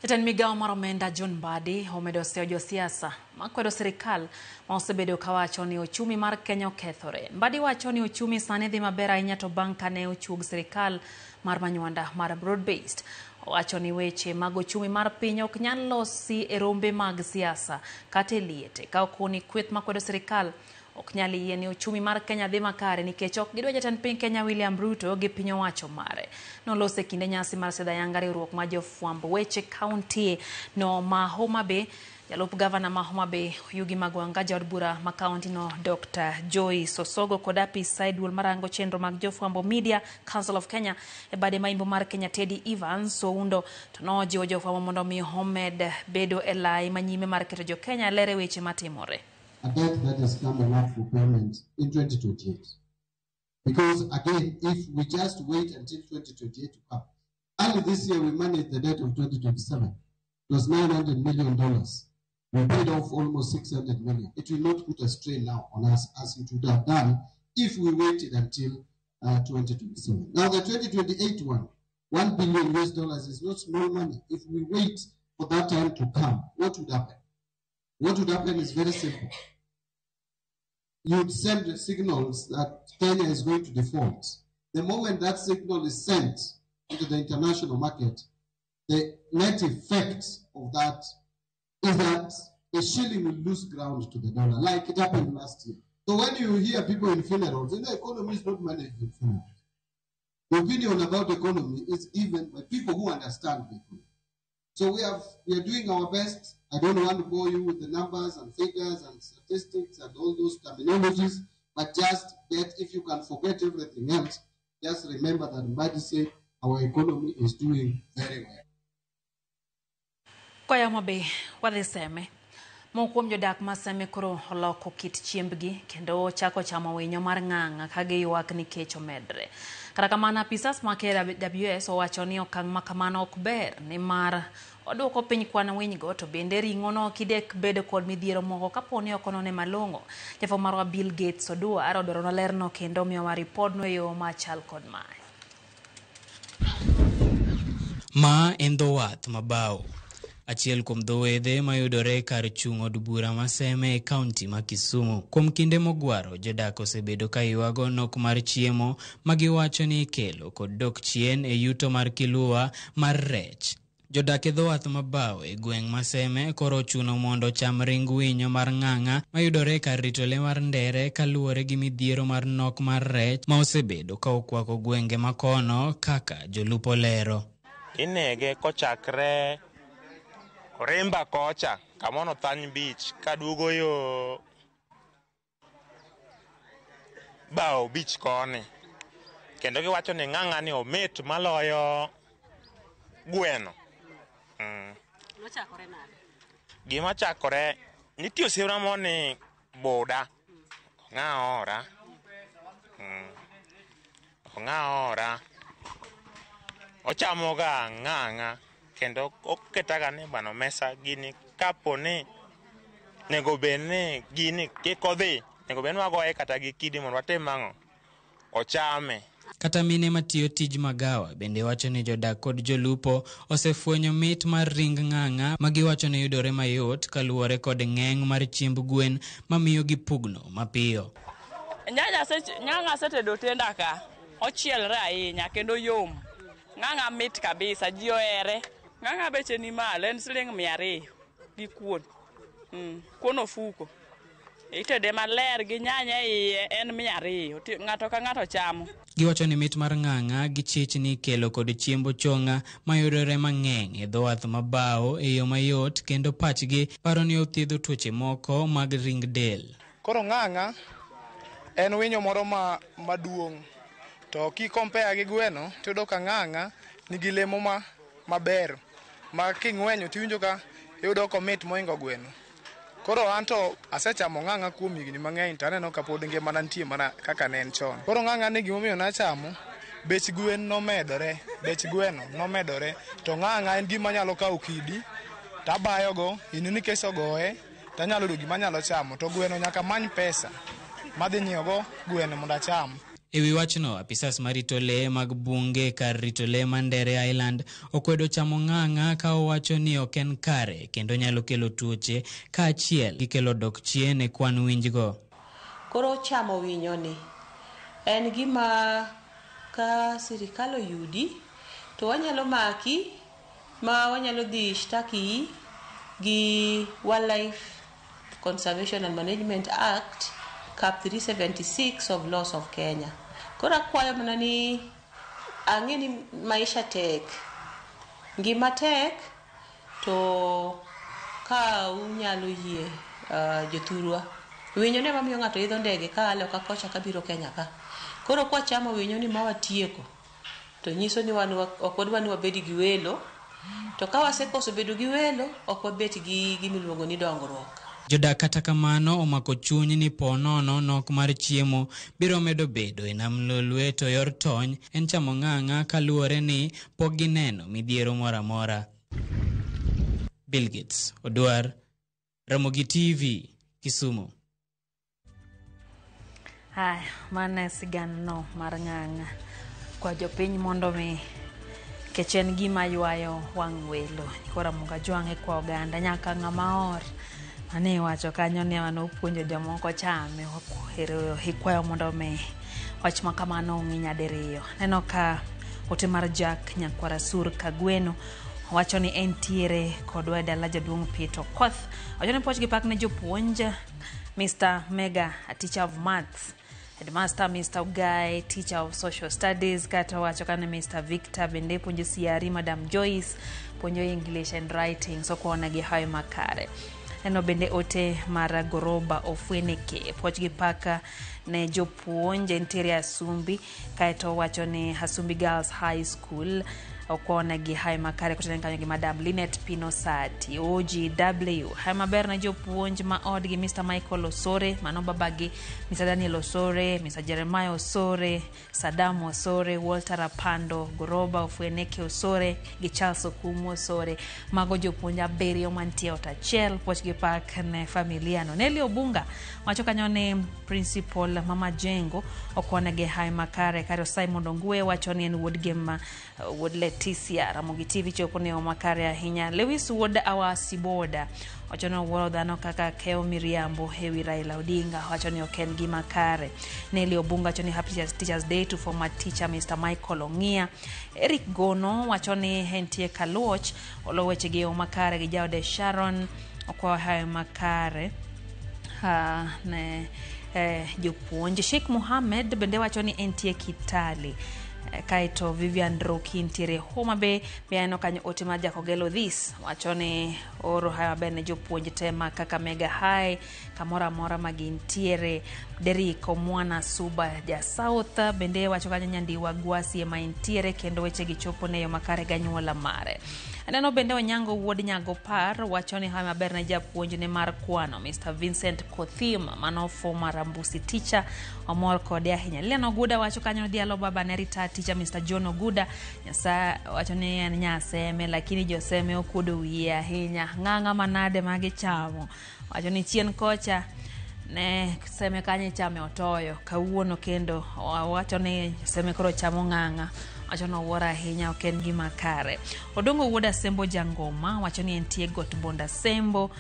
Jatend migawo mar omenda John Mbadi omedo seyo josiasa makwedo sirikal ma osebedo kawacho ni ochumi mar Kenya okethore. Mbadi wacho ni ochumi sani dhi maber ahinya to bang' kane ochug sirikal mar manywanda mar broad based. Owacho ni weche mag ochumi mar piny ok nyal losi e rombe mag siasa kata liete ka okoni kweth makwedo sirikal ok nyal yie ni ochumi mar Kenya dhi makare nikech ok gidwa jatend piny Kenya William Ruto gi piny owacho mare. Nolose kinde nyasi mar Sidha Yanga riwruok ma jofwambo weche kaunti no ma Homa Bay. Jalup gavana ma Homa Bay Yugi Magwanga, jaod bura ma kaunti no Dr. Joy Sosogo kod apis Saidul marango chenro mag jofwambo Media Council of Kenya e bade maimbo mar Kenya Teddy Evans Oundo to nojiwo jofwambo mondo mi Homed bedo e lai manyime mar keto jo Kenya lere weche matimore. A debt that has come enough for payment in 2028. Because again, if we just wait until 2028 to come, only this year we managed the debt of 2027. It was $900 million. We paid off almost 600 million. It will not put a strain now on us as it would have done if we waited until 2027. Now the 2028 one, $1 billion is not small money. If we wait for that time to come, what would happen? What would happen is very simple. You'd send signals that Kenya is going to default. The moment that signal is sent into the international market, the net effect of that is that the shilling will lose ground to the dollar, like it happened last year. So when you hear people in funerals, the economy is not managed in funerals. The opinion about the economy is given by people who understand the economy. So we are doing our best. I don't want to bore you with the numbers and figures and statistics and all those terminologies, but just get, if you can forget everything else, just remember that Mbadi said our economy is doing very well. Koya mabe wadhi seme mokuom jodak maseme koro oloko kit chiembgi kendo chako chamo winyo mar ng'ang'a ka giywak nikech omedre. Kata kamano apisas ma KWS owacho ni okang' ma kamano ok ber ni mar oduoko piny kwan winygo to bende ring'o no kidek bedo kod midhiero moko kaponi ok onone malong'o. Jafwambo marwa Bill Gates Odua odwaro lerno kendo miyowa ripodno e yo machal kod mae. Ma en dho wath mabaw. Achiel kuom dhowedhe mayudore kar chung' od bura maseme e kaunti ma Kisumu. Kuom kinde mogwaro, jodak osebedo ka ywago nok mar chiemo magiwacho ni ikelo kod dok chien e yuto mar Kilua mar rech. Jodak e dho wath mabaw e gweng' maseme koro chuno mondo cham ring winyo mar ng'ang'a mayudore kar rito le mar Ndere kaluwore gi midhiero mar nok mar rech ma osebedo ka okwako gwenge makono kaka jolupo lero. Inege kochakre Oremba kocha kamono Thany Beach kaduogo yo Bao Beach koni. Kendo giwacho ni ng'ang'a ni omit maloyo gweno. Gima chakore nitie osiepna moni boda ng'aora. Ng'aora. Ochamoga ng'ang'a kendo oketaga ni bano mesa gini kaponi nego bene gini kikodhi nego bene wagoye kata gi kidi mondo watem mang'o ochame. Kata mine matiyo tij magawa bende wacho ni jodak kod jolupo osefwenyo mit mar ring ng'ang'a magiwacho ni yudore mayot kaluwore kod ng'eng mar chiemb gwen mamiyo gipugno mapiyo. Ng'ang'a setedo tenda ka ochielre ahinya kendo yom. Ng'ang'a mit kabisa, ji ohere. Ng'ang'a beche ni malo en siling 200 gi kuon. Kuon ofuko. Itede maler gi nyanya iye en 200. Ng'ato ka ng'ato chamo. Giwacho ni mit mar ng'ang'a gi chich ni kelo kod chiembo chong'a mayudore mang'eng e dho wath mabaw e yo mayot kendo pachgi paro ni othiedho tuoche moko mag ring del. Koro ng'ang'a en winyo moro maduong'. To kikompea gi gweno tiyudo ka ng'ang'a nigi lemo maber ma king'wenyo tiwinjo ka iyudo komit moingo gweno. Koro anto asechamo ng'ang'a kuom higni mang'eny to aneno ka pod ngima nitie mana kaka ne en chon. Koro ng'ang'a ni gimomiyo nachamo bech gwen nomedore, bech gweno nomedore, to ng'ang'a en gima nyalo kawo kidi tabayogo, inini keso goye, tanyalo yudo gima nyalo chamo, to gweno nyaka many pesa madhi nyiewogo gweno mondo acham. Ewi wachno, apisas marito lee mag bunge kar rito lee Mandere Island okwedo chamo ng'ang'a ka owacho ni ok en kare kendo nyalo kelo tuoche kaachiel gi kelo dok chien e kwan winjgo. Koro chamo winyo ni en gima ka sirikal oyudi to wanyalo maki ma wanyalo dhi shtaki gi Wildlife Conservation and Management Act Cap 376 of Laws of Kenya. Kora kwayo mana ni ang'eni maisha tek, ngima tek, to ka unyalo yie jothurwa winyo ne mamiyo ng'ato idho ndege ka ale ka kocha kabiro Kenya ka. Koro kwa chamo winyo ni mawatieko to nyiso ni wan ok wadwa ni wabedi gi welo, to ka wasekoso bedo gi welo ok wabet gi gimiluongo ni dongruok. Jodak kata kamano omako chuny ni ponono nok mar chiemo biro medo bedo e nam Lolwe to yor tony en chamo ng'ang'a kaluwore ni pok gineno midhiero moro amora. Bill Gates, Odwar, Ramogi TV, Kisumu. Mane sigano mar ng'ang'a kwa jopiny mondo mi kechen gima ywayo wang' welo. Kora muga jwange kwa oganda nyaka ng'ama or. Ane wacho kanyo ne wano puonjo jomoko chame hero hikwayo mondo me wach makamano ng'inya diriyo. Neno ka ote mar Jack Nyakwara Sur Kagweno wacho ni entiere kodwa dala jaduong' Peter Koth. Wacho ni poch gi pak ne jopuonj Mr. Mega, a teacher of maths, Headmaster Mr. Ugai, teacher of social studies, kata wacho kane Mr. Victor bende puonjo CRE, Madam Joyce puonjo English and writing, so kuona gi hayo makare. Eno bende ote mara Goroba Ofweneke poch gi paka ne jopuonj entiere Asumbi, kaeto wacho ni Asumbi Girls High School okuona gi hayo makare kutene kanyo gi Madam Linet Pinosati OGW. Hayo maber na jopuonj ma od gi Mr. Michael Osore, mano babagi Mr. Daniel Osore, Mr. Jeremiah Osore, Saddam Osore, Walter Apando, Goroba Ofweneke Osore gi Charles Okumu Osore. Mago jopuonj abiriyo mantie otachiel poch gi pak ne familia no. Nelly Obunga wacho kanyo ni Principal Mama Jengo okuona gi hayo makare. Karo Simon Ongwe wacho ni en wuod gema wuod Leticia. Ramogi TV chopo ne omakare ahinya. Lewis Wood Awasi Boda wacho ni wuoro dhano kaka Keo Miriambo hewi Raila Odinga wacho ni ok en gima kare. Nelly Obunga wacho ni Happy Teachers Day to former teacher Mr. Michael Ongia. Eric Gono wacho ni hentie Kaluoch oloweche gi omakare gi Jaude Sharon okwa hayo makare ne jopuonj. Sheikh Mohammed bende wacho ni entie Kitali. Kaito Vivian Roki ntiere Homa Bay beano kanyo ote ma Jakogelo this wacho ni oro hayo bene jopuonj tema kaka Mega High kamora mora magintiere. Derrick Omwana Suba ja South bende wacho kanyo Nyandi Wagwasi ema intiere kendo weche gichopo ne yo makare ganyuola mare. Aneno bende Onyango wuod Nyago Par wacho ni hayo maber na japuonj ne mar kwano Mr. Vincent Kothim, mano former Rambusi teacher omor kode ahinya. Leno Guda wacho kanyo dialo baba ne retired teacher Mr. John Oguda nyasa wacho ni en nyaseme lakini joseme okudo wiye ahinya. Ng'ang'a manade magi chamo wacho ni chien kocha ne seme kanye chame otoyo kawuono kendo wacho ni seme koro chamo ng'ang'a wacho no wuora ahinya ok en gima kare. Odongo wuoda Sembo Jangoma wacho ni entie got bonda Sembo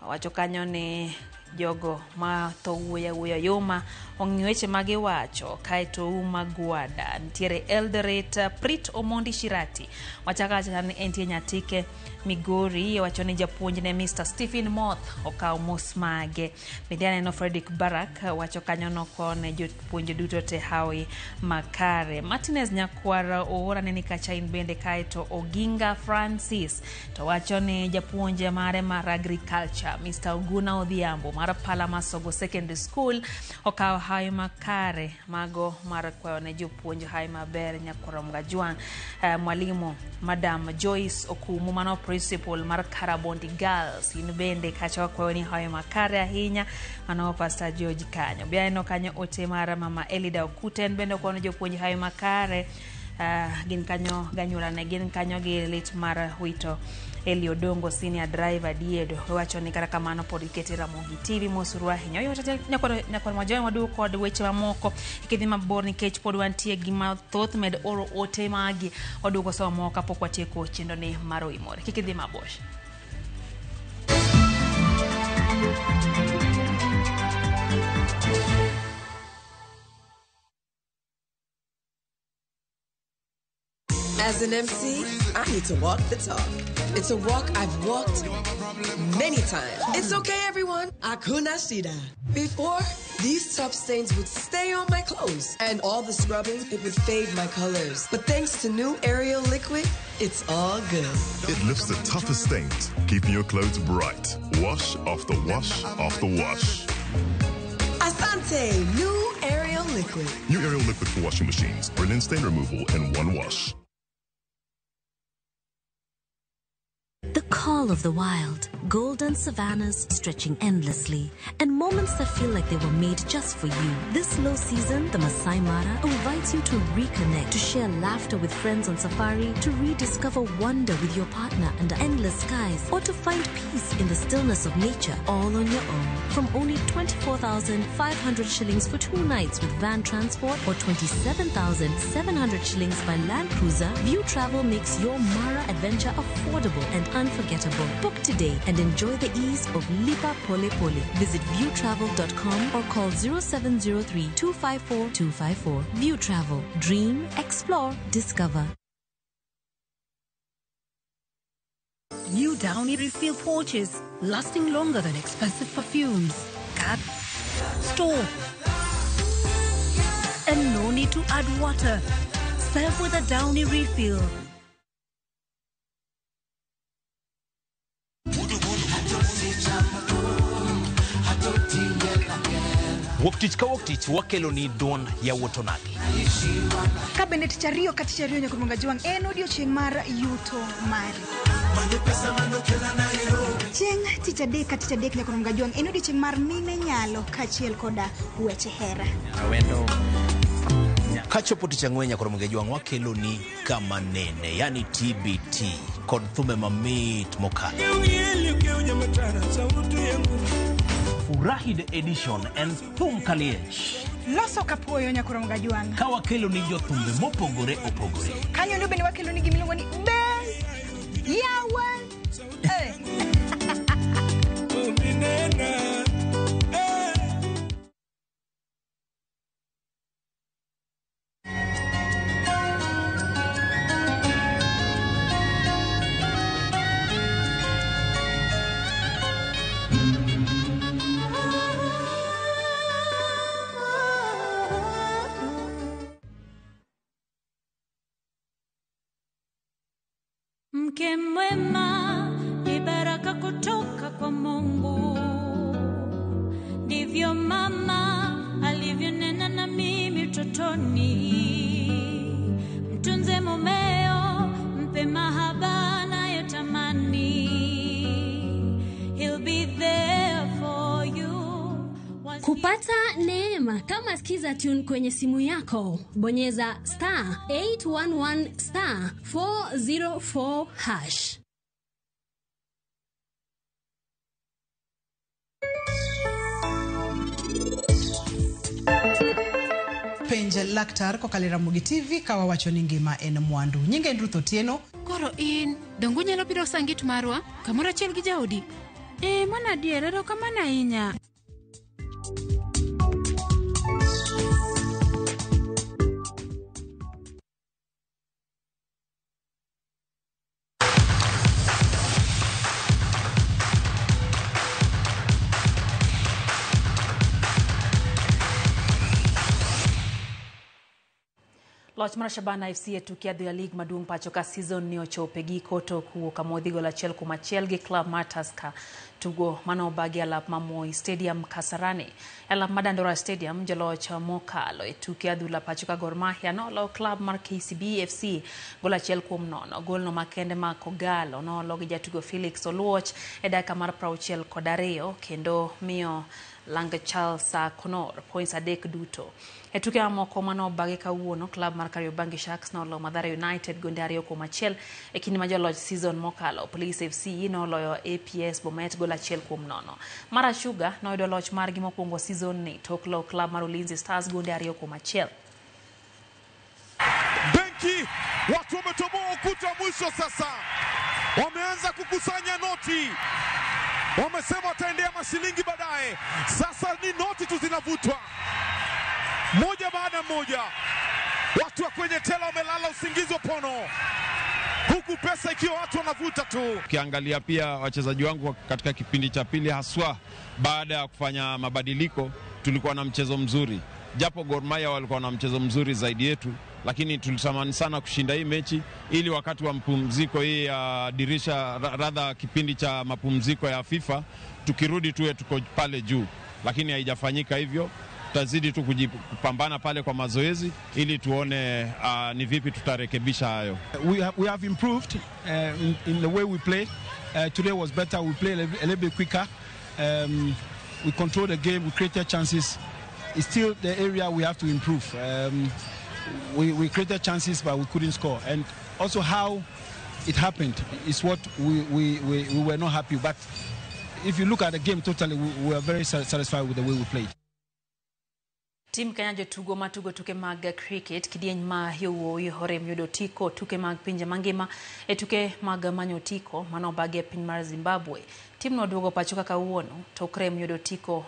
wacho kanyo ni jogo ma to wuoya yoma ong'weche magi wacho kaito Uma Gwada ntiere Eldoret. Prit Omondi Shirati wachaka ni entie Nyatike Migori wacho ni japuonj ne Mr. Stephen Moth okaw mos mage. Bende aneno Frederick Barak wacho kanyo no kone jopuonj duto te hawi makare. Martinez Nyakwara oora neni kachain bende kaito Oginga Francis to wacho ni japuonj mare mar agriculture Mr. Oguna Odhiambo mar Palamasogo Secondary School okawa hayo makare mago mar kwayo ne jopuonj hayo maber Nyakorom Gajwang. Mwalimu Madam Joyce Okumu mano principal mar Karabondi Girls inbende kacho kwayo ni hayo makare ahinya mano Pastor George Kanyo. Biano kanyo ote mara Mama Elida Okuten bende kwayo ne jopuonj hayo makare gin kanyo ganyula ne gin kanyo gi lit mar Wito Eliodongo senior driver Diedo wacho ni kara kamano pod iketera Mogi TV mosurwa hinyo yo nyakoro majoy madu kod weche mamoko ikidhi mabor nikech pod wantie gima thoth med oro ote magi odugo so moka pok watieko chendo ni maro imore kikidhi mabor. As an MC, I need to walk the talk. It's a walk I've walked many times. It's okay, everyone. Hakuna shida. Before, these tough stains would stay on my clothes, and all the scrubbing, it would fade my colors. But thanks to new Ariel liquid, it's all good. It lifts the toughest stains, keeping your clothes bright. Wash after wash after wash. Asante, new Ariel liquid. New Ariel liquid for washing machines. Brilliant stain removal in one wash. The call of the wild, golden savannas stretching endlessly, and moments that feel like they were made just for you. This low season, the Masai Mara invites you to reconnect, to share laughter with friends on safari, to rediscover wonder with your partner under endless skies, or to find peace in the stillness of nature, all on your own. From only 24,500 shillings for 2 nights with van transport or 27,700 shillings by land cruiser, View Travel makes your Mara adventure affordable and unforgettable. Book today and enjoy the ease of Lipa Pole Pole. Visit viewtravel.com or call 0703 254 254. View Travel. Dream, explore, discover. New Downy refill pouches, lasting longer than expensive perfumes. Cut, store, and no need to add water. Serve with a Downy refill. Woktich ka woktich wakelo ni don ya wotonagi. Kabinet chario katichario Nyakorom Gajwang en odiochieng' mar yuto mari. Chieng' tich adek Nyakorom Gajwang en odiochieng' mar mine nyalo kachiel koda weche hera. Awendo kachopo tich ang'wen Nyakorom Gajwang wakelo ni kama nene yani TBT kod thume mamit mokalo. Furahi the edition and thum kaliech. Loso kapuoyo Nyakorom Gajwang. Ka wakelo ni jothumbe mopogore opogore. Kanyo ndio bende wakelo ni gimiluongo ni Ben Yawa. Mke mwema ni baraka kutoka kwa Mungu. Ndivyo mama alivyonena na mimi utotoni. Mtunze mumeo, mpe mahaba anayotamani. He'll be there for you. Kupata neema kama skiza tune kwenye simu yako, bonyeza *811 *404#. Penje laktar kokalera Mogi TV kawa wacho ni ngima en mwandu. Nyinge Ruth Otieno. Koro in dongo nyalo biro sangit marwa kamora chiel gi jaodi. Mana diere ro kama na inya. Loch mar Shabana FC tukiadhi ya league maduong' pacho ka season ni ochope giko to kuoka modhigo la chiel kuma chiel gi club mar Tusker tugo mano bagi alap Moi Stadium Kasarani. Alap Madandora Stadium jaloch mokalo etuke adhula pachuka Gor Mahia no lo club mar KCB FC gola achiel kuom nono. Gol no makende ma Kogalo no logi jatugo Felix Oluoch e dakika mar 62 kendo miyo Langa Charles Konor points adek duto. Etuke amoko mano bagi kawuono club mar Kariobangi Sharks no lo Mathare United gonde 2-1 e kinde ma joloch season mokalo. Police FC no loyo APS Bomet gola achiel kuom nono. Mara Sugar no yudo loch margi mokwongo season ni tok lo club mar Ulinzi Stars gonde 2-1. Benki watu wametoboa ukuta mwisho sasa. Wameanza kukusanya noti. Wamesema wataendea mashilingi baadaye. Sasa ni noti tu zinavutwa moja baada moja. Watu wa kwenye tela wamelala usingizi wa pono, huku pesa ikiwa watu wanavuta tu. Ukiangalia pia wachezaji wangu katika kipindi cha pili, haswa baada ya kufanya mabadiliko, tulikuwa na mchezo mzuri. Japo Gor Mahia walikuwa na mchezo mzuri zaidi yetu, lakini tulitamani sana kushinda hii mechi ili wakati wa mapumziko hii ya dirisha radha kipindi cha mapumziko ya FIFA tukirudi tuwe tuko pale juu, lakini haijafanyika hivyo. Tutazidi tu kupambana pale kwa mazoezi ili tuone ni vipi tutarekebisha hayo. We have improved in the way we play. Today was better. We play a little bit quicker. We control the game. We created chances. It's still the area we have to improve. We created chances, but we couldn't score. And also how it happened is what we were not happy. But if you look at the game totally, we were very satisfied with the way we played. Tim Kenya jotugo matugo tuke mag cricket kidieny ma yowuoyi hore miyudo tiko tuke mag pinje mangima e tuke mag manyo tiko mano bagi e piny mar Zimbabwe. Tim no duogo pacho kawuono tokre miyudo tiko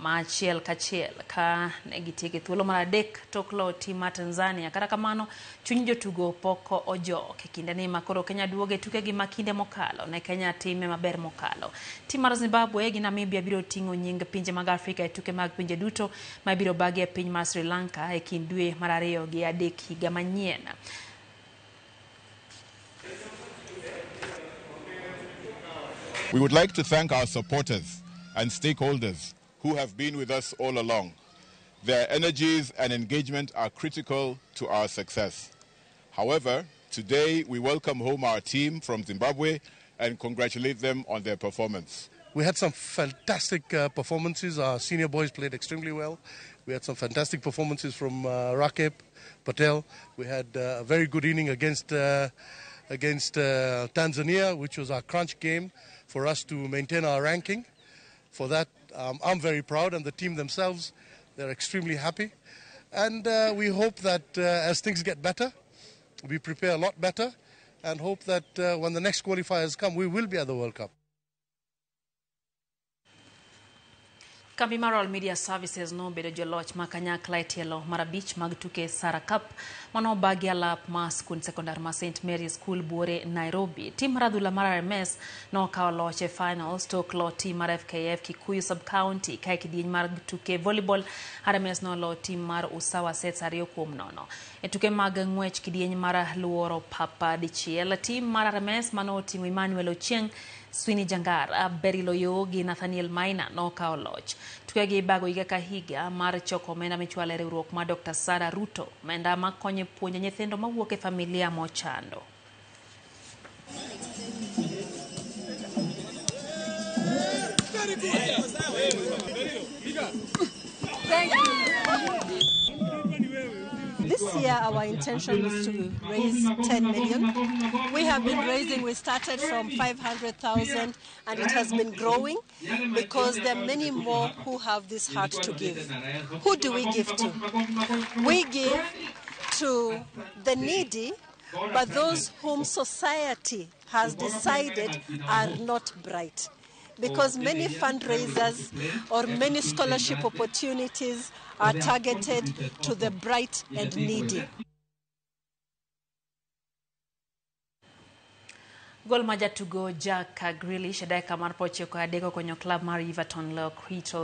ma achiel kachiel ka negitieke thuolo mar adek tok lo tim mar Tanzania. Kata kamano chuny jotugo poko ojok e kinde ni makoro Kenya duoge tuke gi makinde mokalo ne Kenya time maber mokalo. Tim mar Zimbabwe gi Namibia biro tingo nying pinje mag Afrika e tuke mag pinje duto ma biro bagi e piny mar Sri Lanka e kind dwe mar 2 gi 3 higa manyien. We would like to thank our supporters and stakeholders who have been with us all along. Their energies and engagement are critical to our success. However, today we welcome home our team from Zimbabwe and congratulate them on their performance. We had some fantastic performances. Our senior boys played extremely well. We had some fantastic performances from Rakeb Patel. We had a very good inning against Tanzania, which was our crunch game for us to maintain our ranking. For that, I'm very proud, and the team themselves, they're extremely happy. And we hope that as things get better, we prepare a lot better, and hope that when the next qualifiers come, we will be at the World Cup. Kambi mar All Media Services no bedo joloch makanyakla etielo marabich mag tuke Sara Cup mano bagi alap ma skul sekondar ma St Mary's School Buore Nairobi. Tim radhula mar RMS no kao loch e finals tok lo team mar FKF Kikuyu Sub County kai kidieny mar tuke volleyball RMS no lo team mar Usawa sets 2-0. E tuke mag ngwech kidieny mar luoro papa dichiel team mar RMS mano timo Emmanuel Ochieng Swini Jangara, Berry Loyo gi Nathaniel Maina no kao loch. Tuke gi bago higa ka higa mar choko omenda michwalo e riwruok ma Dr. Sara Ruto omenda ma konyo puonjo nyithindo mawuok e familia mochando. Thank you. This year, our intention is to raise 10 million. We have been raising, we started from 500,000 and it has been growing because there are many more who have this heart to give. Who do we give to? We give to the needy, but those whom society has decided are not bright. Because many fundraisers or many scholarship opportunities are targeted to the bright and needy. Gol majatugo Jack Grealish dakika mar 93 konyo club mar Everton lo Crystal